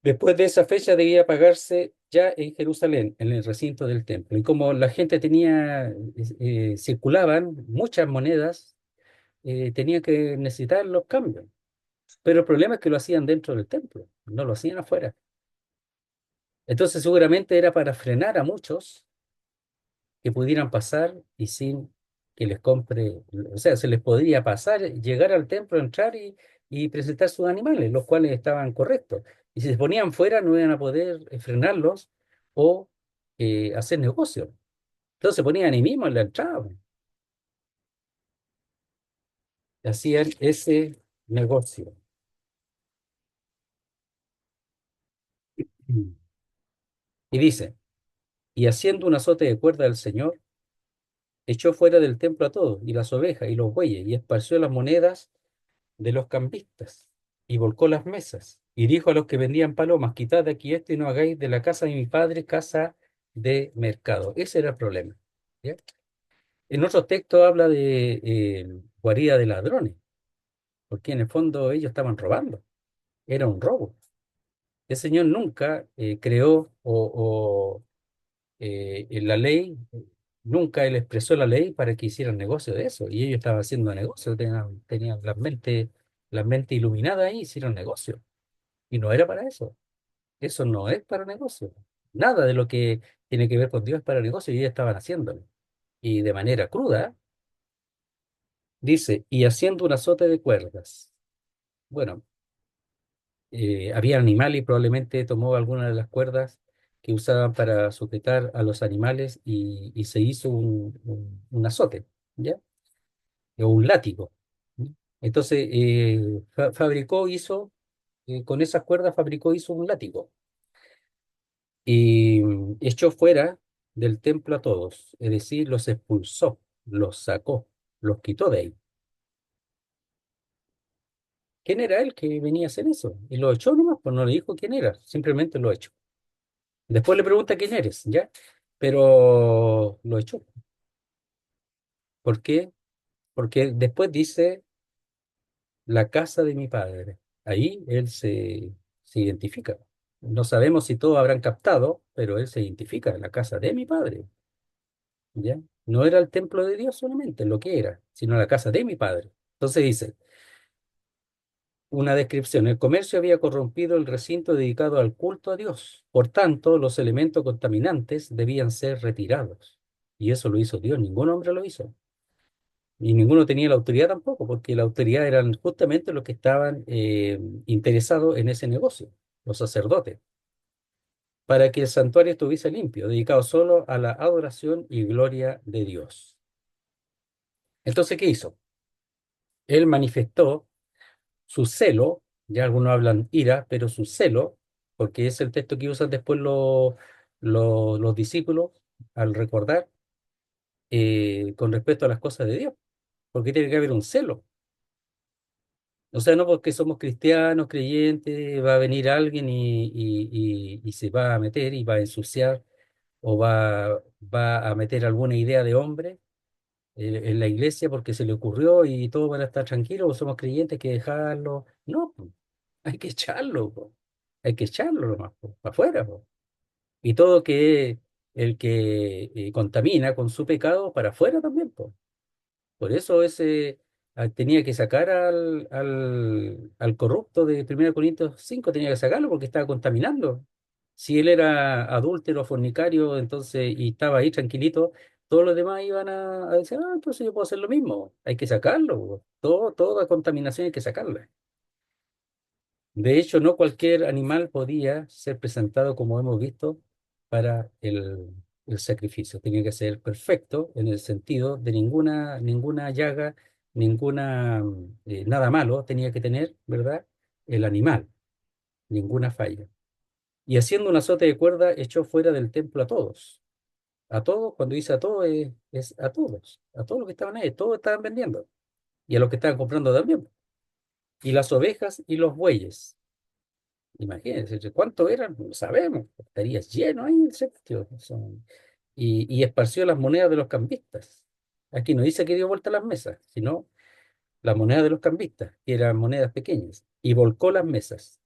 Después de esa fecha debía pagarse ya en Jerusalén, en el recinto del templo. Y como la gente circulaban muchas monedas, tenía que necesitar los cambios. Pero el problema es que lo hacían dentro del templo, no lo hacían afuera. Entonces seguramente era para frenar a muchos que pudieran pasar y sin que les compre, o sea, se les podría pasar, llegar al templo, entrar y presentar sus animales, los cuales estaban correctos. Y si se ponían fuera, no iban a poder frenarlos o hacer negocio. Entonces se ponían ahí mismo en la entrada, pues, hacían ese negocio. Y dice, y haciendo un azote de cuerda del Señor, echó fuera del templo a todos, y las ovejas y los bueyes, y esparció las monedas de los cambistas, y volcó las mesas, y dijo a los que vendían palomas, quitad de aquí esto y no hagáis de la casa de mi padre casa de mercado. Ese era el problema. ¿Ya? En otros textos habla de guarida de ladrones, porque en el fondo ellos estaban robando, era un robo. El Señor nunca creó en la ley, nunca él expresó la ley para que hicieran negocio de eso, y ellos estaban haciendo negocio, tenían la mente iluminada ahí, hicieron negocio, y no era para eso, eso no es para negocio, nada de lo que tiene que ver con Dios es para negocio, y ellos estaban haciéndolo, y de manera cruda, dice, y haciendo un azote de cuerdas. Bueno, había animales y probablemente tomó alguna de las cuerdas que usaban para sujetar a los animales y se hizo un azote, ¿ya? O un látigo. ¿Sí? Entonces, con esas cuerdas hizo un látigo y echó fuera del templo a todos, es decir, los expulsó, los sacó, los quitó de ahí. ¿Quién era él que venía a hacer eso? Y lo echó nomás, pues no le dijo quién era, simplemente lo echó. Después le pregunta quién eres, ¿ya? Pero lo echó. ¿Por qué? Porque después dice la casa de mi padre. Ahí él se identifica. No sabemos si todos habrán captado, pero él se identifica en la casa de mi padre, ¿ya? No era el templo de Dios solamente, lo que era, sino la casa de mi padre. Entonces dice, una descripción, el comercio había corrompido el recinto dedicado al culto a Dios. Por tanto, los elementos contaminantes debían ser retirados. Y eso lo hizo Dios, ningún hombre lo hizo. Y ninguno tenía la autoridad tampoco, porque la autoridad eran justamente los que estaban interesados en ese negocio, los sacerdotes, para que el santuario estuviese limpio, dedicado solo a la adoración y gloria de Dios. Entonces, ¿qué hizo? Él manifestó su celo, ya algunos hablan ira, pero su celo, porque es el texto que usan después los discípulos al recordar con respecto a las cosas de Dios, porque tiene que haber un celo. O sea, no porque somos cristianos, creyentes, va a venir alguien y se va a meter y va a ensuciar o va a meter alguna idea de hombre en la iglesia porque se le ocurrió y todos van a estar tranquilos o somos creyentes, hay que dejarlo. No, po, hay que echarlo, po. Hay que echarlo nomás, para afuera. Po. Y todo que el que contamina con su pecado para afuera también. Po. Por eso tenía que sacar al corrupto de 1 Corintios 5 tenía que sacarlo porque estaba contaminando. Si él era adúltero, fornicario, entonces, y estaba ahí tranquilito, todos los demás iban a decir, ah, entonces yo puedo hacer lo mismo. Hay que sacarlo. Toda contaminación hay que sacarla. De hecho, no cualquier animal podía ser presentado, como hemos visto, para el sacrificio. Tenía que ser perfecto en el sentido de ninguna llaga, nada malo tenía que tener, ¿verdad? El animal, ninguna falla. Y haciendo un azote de cuerda, echó fuera del templo a todos. A todos, cuando dice a todos, es a todos los que estaban ahí, todos estaban vendiendo. Y a los que estaban comprando también. Y las ovejas y los bueyes. Imagínense, ¿cuánto eran? No sabemos, estaría lleno ahí el sitio. Y esparció las monedas de los cambistas. Aquí no dice que dio vuelta a las mesas, sino la moneda de los cambistas, que eran monedas pequeñas, y volcó las mesas.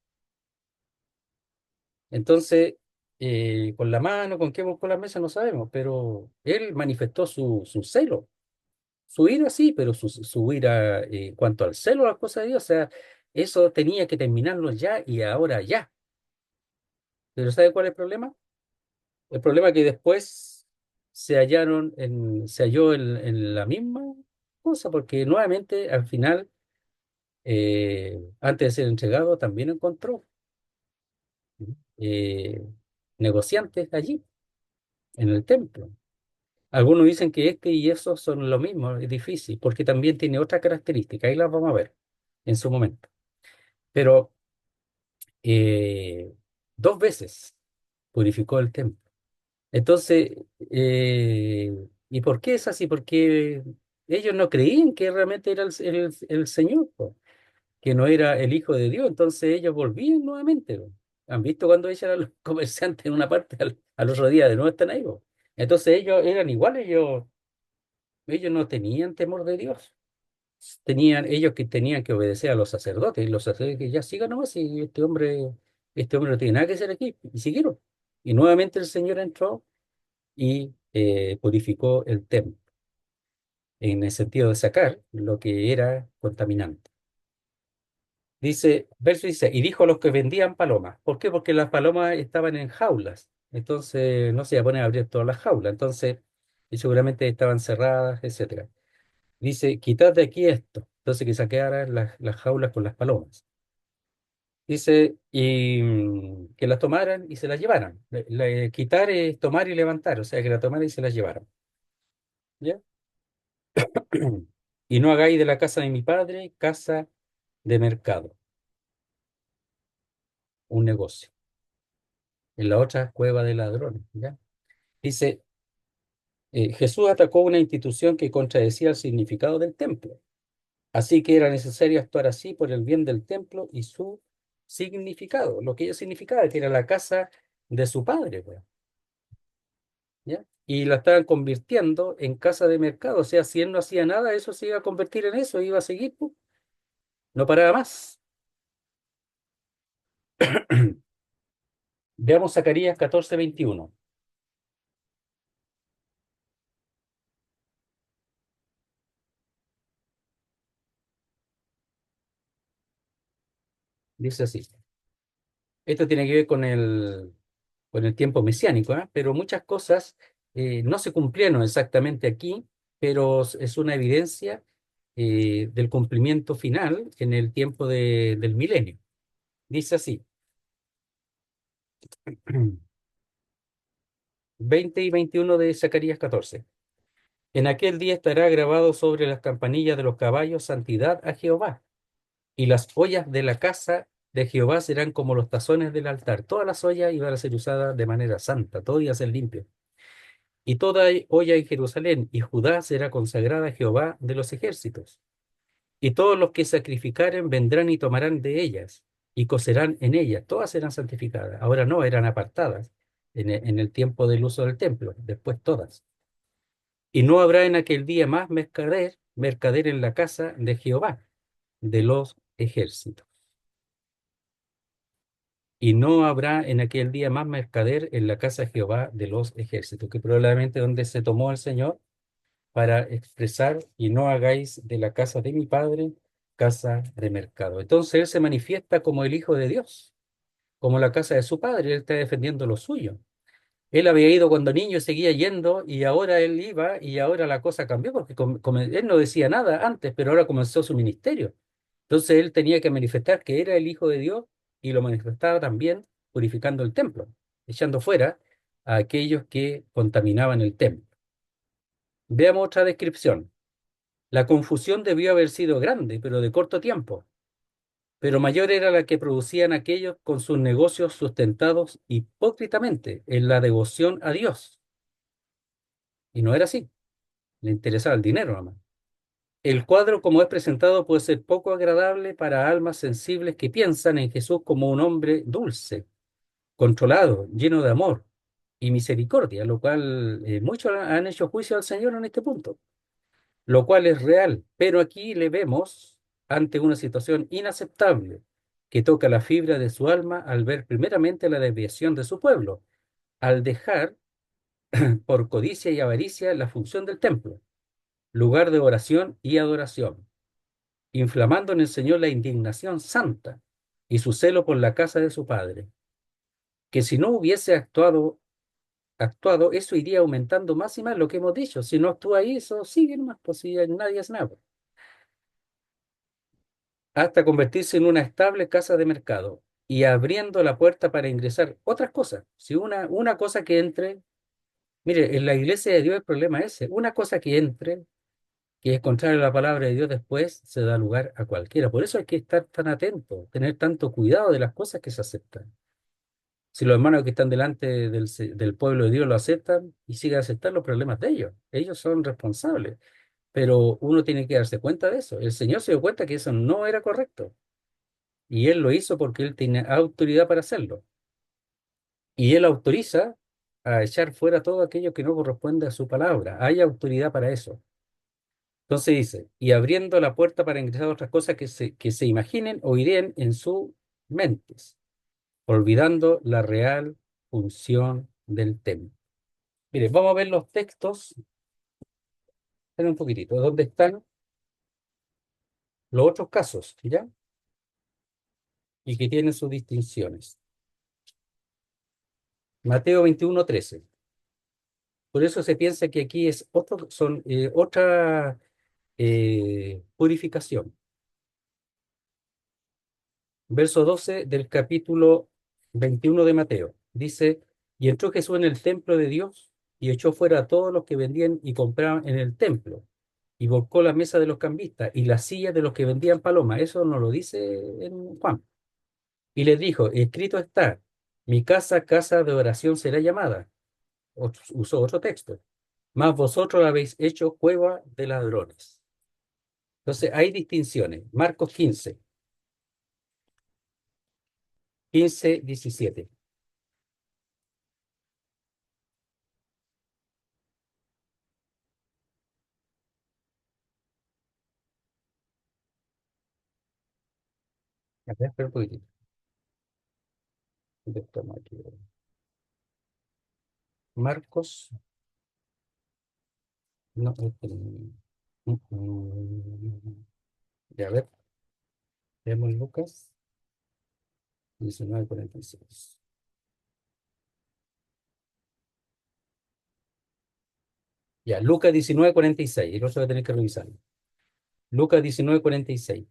Entonces, con la mano, con qué volcó las mesas, no sabemos, pero él manifestó su celo, su ira sí, pero su ira en cuanto al celo a las cosas de Dios, o sea, eso tenía que terminarlo ya y ahora ya. Pero ¿sabe cuál es el problema? El problema es que después se halló en la misma cosa, porque nuevamente al final, antes de ser entregado, también encontró eh, negociantes allí, en el templo. Algunos dicen que este y esos son lo mismo, es difícil, porque también tiene otra característica, ahí las vamos a ver en su momento. Pero eh, dos veces purificó el templo. Entonces, ¿y por qué es así? Porque ellos no creían que realmente era el Señor, po, que no era el Hijo de Dios. Entonces ellos volvían nuevamente, po. ¿Han visto cuando echan a los comerciantes en una parte al otro día de nuevo están ahí, po? Entonces ellos eran iguales, ellos no tenían temor de Dios. Ellos que tenían que obedecer a los sacerdotes, y los sacerdotes que ya sigan nomás, y este hombre no tiene nada que hacer aquí, y siguieron. Y nuevamente el Señor entró y purificó el templo, en el sentido de sacar lo que era contaminante. Dice, verso dice, y dijo a los que vendían palomas. ¿Por qué? Porque las palomas estaban en jaulas. Entonces no se iba a poner a abrir todas las jaulas. Entonces, y seguramente estaban cerradas, etcétera. Dice, quitad de aquí esto. Entonces que saquearan las jaulas con las palomas. Dice, y que las tomaran y se las llevaran. Quitar es tomar y levantar, o sea, que la tomaran y se las llevaran. ¿Ya? Y no hagáis de la casa de mi padre casa de mercado, un negocio. En la otra, cueva de ladrones. ¿Ya? Dice, Jesús atacó una institución que contradecía el significado del templo. Así que era necesario actuar así por el bien del templo y su significado, lo que ello significaba, que era la casa de su padre, pues, ¿ya? Y la estaban convirtiendo en casa de mercado. O sea, si él no hacía nada, eso se iba a convertir en eso, iba a seguir, pues, no paraba más. Veamos Zacarías 14:21. Dice así. Esto tiene que ver con el tiempo mesiánico, ¿ah? Pero muchas cosas no se cumplieron exactamente aquí, pero es una evidencia del cumplimiento final en el tiempo del milenio. Dice así, 20 y 21 de Zacarías 14. En aquel día estará grabado sobre las campanillas de los caballos santidad a Jehová, y las ollas de la casa de Jehová serán como los tazones del altar. Todas las ollas iban a ser usadas de manera santa, todo iba a ser limpio. Y toda olla en Jerusalén y Judá será consagrada a Jehová de los ejércitos. Y todos los que sacrificaren vendrán y tomarán de ellas y cocerán en ellas. Todas serán santificadas. Ahora no, eran apartadas en el tiempo del uso del templo, después todas. Y no habrá en aquel día más mercader en la casa de Jehová de los ejércitos. Y no habrá en aquel día más mercader en la casa de Jehová de los ejércitos, que probablemente donde se tomó el Señor para expresar y no hagáis de la casa de mi padre casa de mercado. Entonces él se manifiesta como el Hijo de Dios, como la casa de su padre, él está defendiendo lo suyo. Él había ido cuando niño y seguía yendo y ahora él iba y ahora la cosa cambió porque él no decía nada antes, pero ahora comenzó su ministerio. Entonces él tenía que manifestar que era el Hijo de Dios y lo manifestaba también purificando el templo, echando fuera a aquellos que contaminaban el templo. Veamos otra descripción. La confusión debió haber sido grande, pero de corto tiempo, pero mayor era la que producían aquellos con sus negocios sustentados hipócritamente en la devoción a Dios. Y no era así, le interesaba el dinero nomás. El cuadro como es presentado puede ser poco agradable para almas sensibles que piensan en Jesús como un hombre dulce, controlado, lleno de amor y misericordia, lo cual muchos han hecho juicio al Señor en este punto. lo cual es real, pero aquí le vemos ante una situación inaceptable que toca la fibra de su alma al ver primeramente la desviación de su pueblo, al dejar por codicia y avaricia la función del templo, lugar de oración y adoración, inflamando en el Señor la indignación santa y su celo por la casa de su padre, que si no hubiese actuado, eso iría aumentando más y más lo que hemos dicho. Si no actúa ahí, eso sigue más, pues si nadie hace nada. Hasta convertirse en una estable casa de mercado y abriendo la puerta para ingresar otras cosas. Si una cosa que entre, mire, en la iglesia de Dios el problema es ese, una cosa que entre, que es contrario a la palabra de Dios, después se da lugar a cualquiera. Por eso hay que estar tan atento, tener tanto cuidado de las cosas que se aceptan. Si los hermanos que están delante del pueblo de Dios lo aceptan y siguen aceptando los problemas de ellos, ellos son responsables. Pero uno tiene que darse cuenta de eso. El Señor se dio cuenta que eso no era correcto. Y Él lo hizo porque Él tiene autoridad para hacerlo. Y Él autoriza a echar fuera todo aquello que no corresponde a su palabra. Hay autoridad para eso. Entonces dice, y abriendo la puerta para ingresar otras cosas que se imaginen o irían en sus mentes, olvidando la real función del templo. Mire, vamos a ver los textos, esperen un poquitito, ¿dónde están los otros casos, ya? Y que tienen sus distinciones. Mateo 21:13. Por eso se piensa que aquí es otra purificación. Verso 12 del capítulo 21 de Mateo. Dice, y entró Jesús en el templo de Dios y echó fuera a todos los que vendían y compraban en el templo. Y volcó la mesa de los cambistas y las sillas de los que vendían palomas. Eso no lo dice en Juan. Y les dijo, escrito está, mi casa, casa de oración será llamada. Usó otro texto. Mas vosotros la habéis hecho cueva de ladrones. Entonces hay distinciones. Marcos 15, 17. A ver, espera un poquitito. ¿Dónde estamos aquí? Marcos, no, ya, a ver, veamos Lucas 19:46. Ya, Lucas 19:46, el otro va a tener que revisarlo. Lucas 19:46.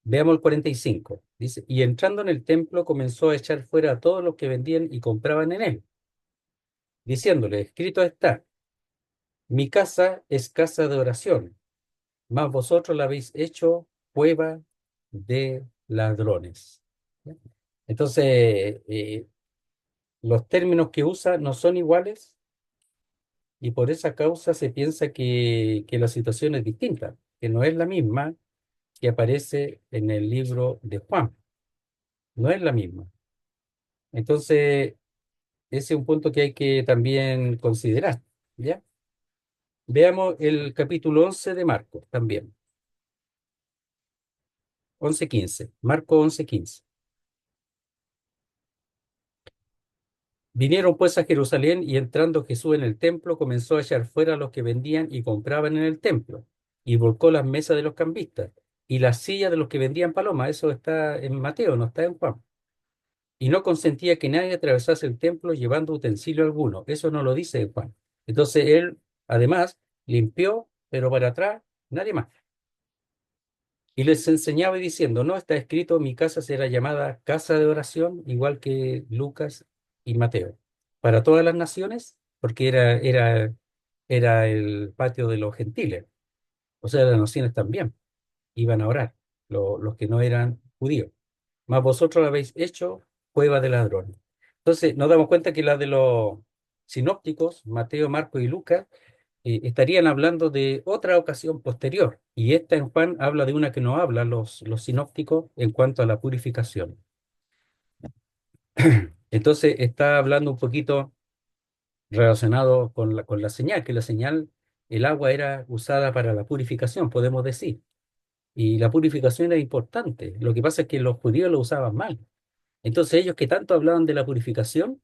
Veamos el 45. Dice, y entrando en el templo comenzó a echar fuera a todos los que vendían y compraban en él, diciéndole, escrito está, mi casa es casa de oración, mas vosotros la habéis hecho cueva de ladrones. ¿Ya? Entonces, los términos que usa no son iguales y por esa causa se piensa que la situación es distinta, que no es la misma que aparece en el libro de Juan, no es la misma. Entonces, ese es un punto que hay que también considerar, ¿ya? Veamos el capítulo 11 de Marcos también, 11:15, Marcos 11:15. Vinieron pues a Jerusalén y entrando Jesús en el templo comenzó a echar fuera a los que vendían y compraban en el templo y volcó las mesas de los cambistas y las sillas de los que vendían palomas. Eso está en Mateo, no está en Juan. Y no consentía que nadie atravesase el templo llevando utensilio alguno. Eso no lo dice en Juan. Entonces él, además, limpió, pero para atrás, nadie más. Y les enseñaba y diciendo, no está escrito, mi casa será llamada casa de oración, igual que Lucas y Mateo, para todas las naciones, porque era el patio de los gentiles, o sea, las naciones también iban a orar, los que no eran judíos. Mas vosotros la habéis hecho cueva de ladrones. Entonces, nos damos cuenta que la de los sinópticos, Mateo, Marcos y Lucas, estarían hablando de otra ocasión posterior. Y esta en Juan habla de una que no habla los sinópticos en cuanto a la purificación. Entonces, está hablando un poquito relacionado con la señal, que la señal el agua era usada para la purificación, podemos decir. Y la purificación era importante. Lo que pasa es que los judíos lo usaban mal. Entonces ellos que tanto hablaban de la purificación,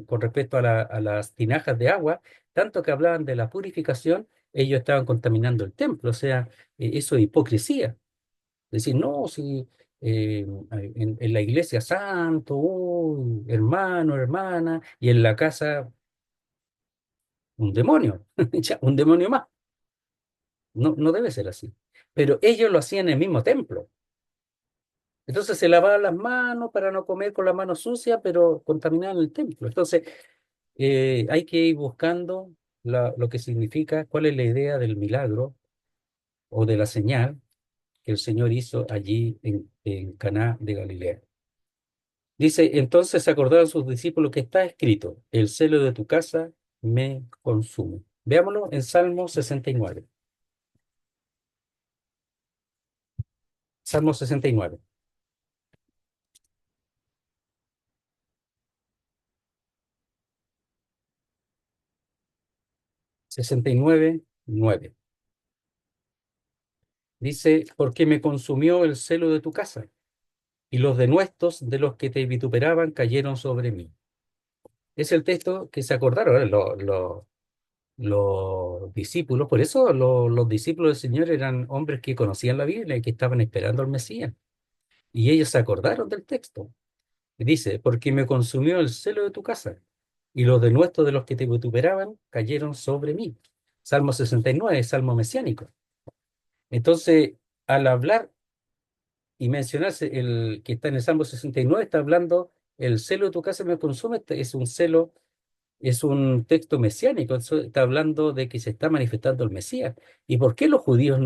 con respecto a las tinajas de agua, tanto que hablaban de la purificación, ellos estaban contaminando el templo. O sea, eso es hipocresía. Decir, no, si en la iglesia santo, uy, hermano, hermana, y en la casa un demonio, ya, un demonio más. No, no debe ser así. Pero ellos lo hacían en el mismo templo. Entonces se lavaban las manos para no comer con las manos sucias, pero contaminaban el templo. Entonces hay que ir buscando lo que significa, cuál es la idea del milagro o de la señal que el Señor hizo allí en Caná de Galilea. Dice, entonces se acordaron sus discípulos que está escrito, el celo de tu casa me consume. Veámoslo en Salmo 69. Salmo 69. 69, 9. Dice, porque me consumió el celo de tu casa, y los denuestos de los que te vituperaban cayeron sobre mí. Es el texto que se acordaron los discípulos. Por eso los discípulos del Señor eran hombres que conocían la Biblia y que estaban esperando al Mesías. Y ellos se acordaron del texto. Y dice, porque me consumió el celo de tu casa, y los denuestos de los que te vituperaban cayeron sobre mí. Salmo 69, salmo mesiánico. Entonces, al hablar y mencionarse el que está en el Salmo 69, está hablando, el celo de tu casa me consume, es un celo, es un texto mesiánico, eso está hablando de que se está manifestando el Mesías. ¿Y por qué los judíos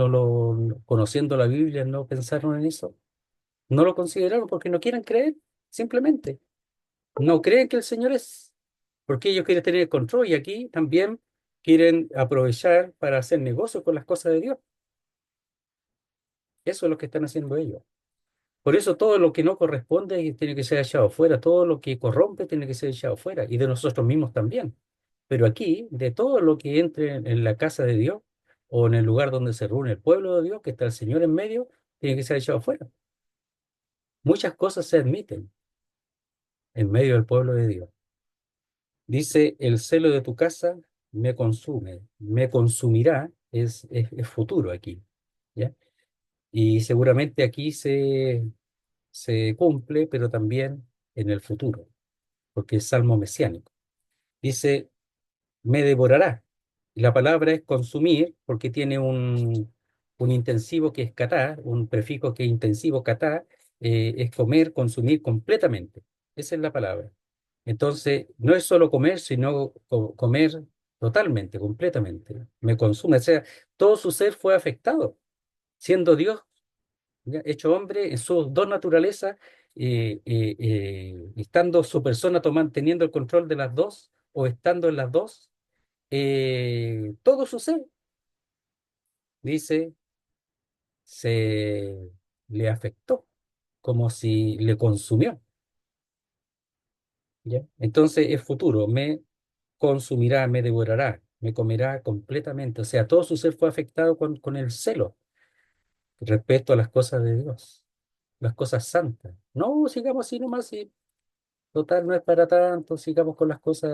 conociendo la Biblia, no pensaron en eso? No lo consideraron porque no quieren creer, simplemente. No creen que el Señor es, porque ellos quieren tener el control y aquí también quieren aprovechar para hacer negocio con las cosas de Dios. Eso es lo que están haciendo ellos. Por eso todo lo que no corresponde tiene que ser echado fuera, todo lo que corrompe tiene que ser echado fuera, y de nosotros mismos también. Pero aquí, de todo lo que entre en la casa de Dios o en el lugar donde se reúne el pueblo de Dios, que está el Señor en medio, tiene que ser echado fuera. Muchas cosas se admiten en medio del pueblo de Dios. Dice, el celo de tu casa me consume, me consumirá, es futuro aquí, ¿ya? Y seguramente aquí se cumple, pero también en el futuro, porque es salmo mesiánico. Dice, me devorará. Y la palabra es consumir, porque tiene un intensivo que es catá, un prefijo que es intensivo, catá, es comer, consumir completamente. Esa es la palabra. Entonces, no es solo comer, sino comer totalmente, completamente. Me consume. O sea, todo su ser fue afectado, siendo Dios, ¿ya? Hecho hombre en sus dos naturalezas, estando su persona teniendo el control de las dos o estando en las dos, todo su ser, dice, se le afectó, como si le consumió, ¿ya? Entonces es futuro, me consumirá, me devorará, me comerá completamente. O sea, todo su ser fue afectado con el celo respecto a las cosas de Dios, las cosas santas. No, sigamos así nomás. Total, no es para tanto, sigamos con las cosas,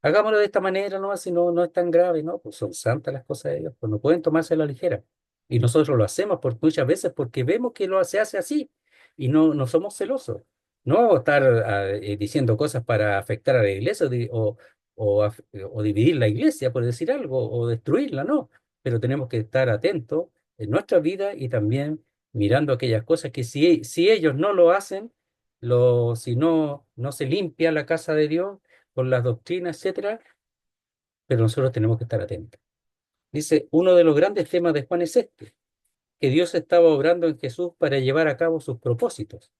hagámoslo de esta manera, ¿no? Si no, no es tan grave, ¿no? Pues son santas las cosas de Dios, pues no pueden tomarse a la ligera. Y nosotros lo hacemos muchas veces porque vemos que se hace así y no somos celosos. No estar diciendo cosas para afectar a la iglesia o dividir la iglesia, por decir algo, o destruirla, no. Pero tenemos que estar atentos en nuestra vida y también mirando aquellas cosas que si ellos no lo hacen, si no se limpia la casa de Dios con las doctrinas, etcétera, pero nosotros tenemos que estar atentos. Dice, uno de los grandes temas de Juan es este, que Dios estaba obrando en Jesús para llevar a cabo sus propósitos.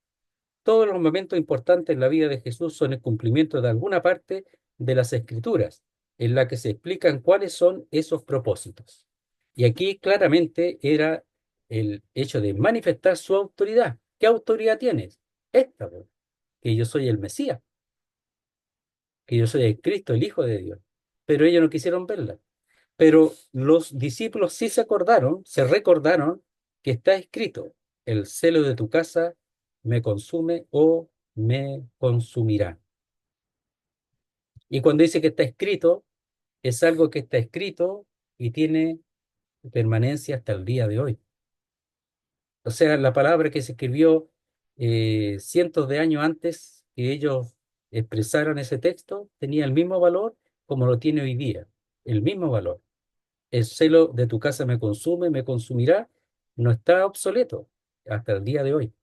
Todos los momentos importantes en la vida de Jesús son el cumplimiento de alguna parte de las Escrituras, en la que se explican cuáles son esos propósitos. Y aquí claramente era el hecho de manifestar su autoridad. ¿Qué autoridad tienes? Esta, pues, que yo soy el Mesías, que yo soy el Cristo, el Hijo de Dios. Pero ellos no quisieron verla. Pero los discípulos sí se recordaron que está escrito, el celo de tu casa me consume o me consumirá. Y cuando dice que está escrito, es algo que está escrito y tiene permanencia hasta el día de hoy. O sea, la palabra que se escribió cientos de años antes que ellos expresaron ese texto tenía el mismo valor como lo tiene hoy día, el mismo valor. El celo de tu casa me consume, me consumirá, no está obsoleto hasta el día de hoy.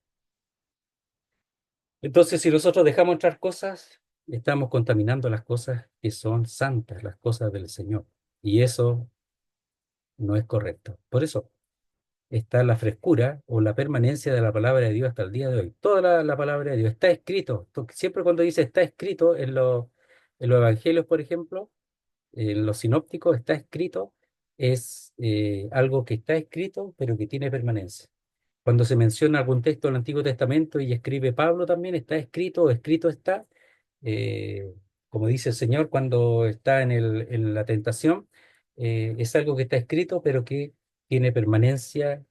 Entonces, si nosotros dejamos entrar cosas, estamos contaminando las cosas que son santas, las cosas del Señor. Y eso no es correcto. Por eso está la frescura o la permanencia de la palabra de Dios hasta el día de hoy. Toda la palabra de Dios está escrito. Siempre cuando dice está escrito en los evangelios, por ejemplo, en los sinópticos está escrito, es algo que está escrito, pero que tiene permanencia. Cuando se menciona algún texto del Antiguo Testamento y escribe Pablo también, está escrito o escrito está, eh, como dice el Señor cuando está en la tentación, es algo que está escrito, pero que tiene permanencia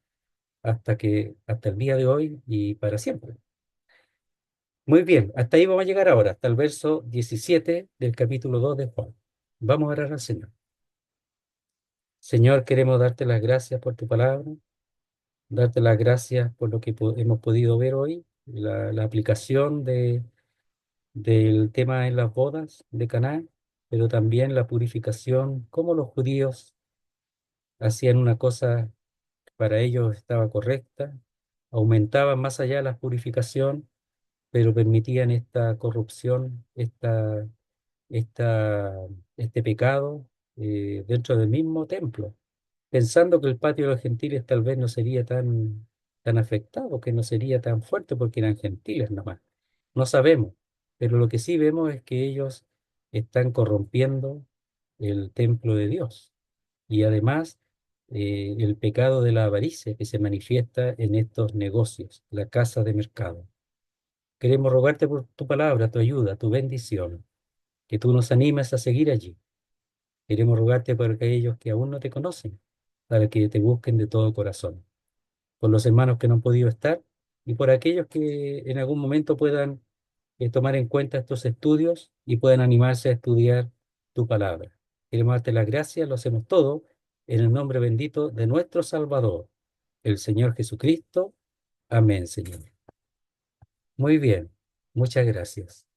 hasta el día de hoy y para siempre. Muy bien, hasta ahí vamos a llegar ahora, hasta el verso 17 del capítulo 2 de Juan. Vamos a orar al Señor. Señor, queremos darte las gracias por tu palabra, darte las gracias por lo que hemos podido ver hoy, la aplicación del tema en las bodas de Caná, pero también la purificación, cómo los judíos hacían una cosa que para ellos estaba correcta, aumentaban más allá la purificación, pero permitían esta corrupción, esta, este pecado dentro del mismo templo, pensando que el patio de los gentiles tal vez no sería tan afectado, que no sería tan fuerte porque eran gentiles nomás. No sabemos, pero lo que sí vemos es que ellos están corrompiendo el templo de Dios y además el pecado de la avaricia que se manifiesta en estos negocios, la casa de mercado. Queremos rogarte por tu palabra, tu ayuda, tu bendición, que tú nos animes a seguir allí. Queremos rogarte por aquellos que aún no te conocen, para que te busquen de todo corazón. Por los hermanos que no han podido estar y por aquellos que en algún momento puedan tomar en cuenta estos estudios y puedan animarse a estudiar tu palabra. Queremos darte las gracias, lo hacemos todo en el nombre bendito de nuestro Salvador, el Señor Jesucristo. Amén, Señor. Muy bien, muchas gracias.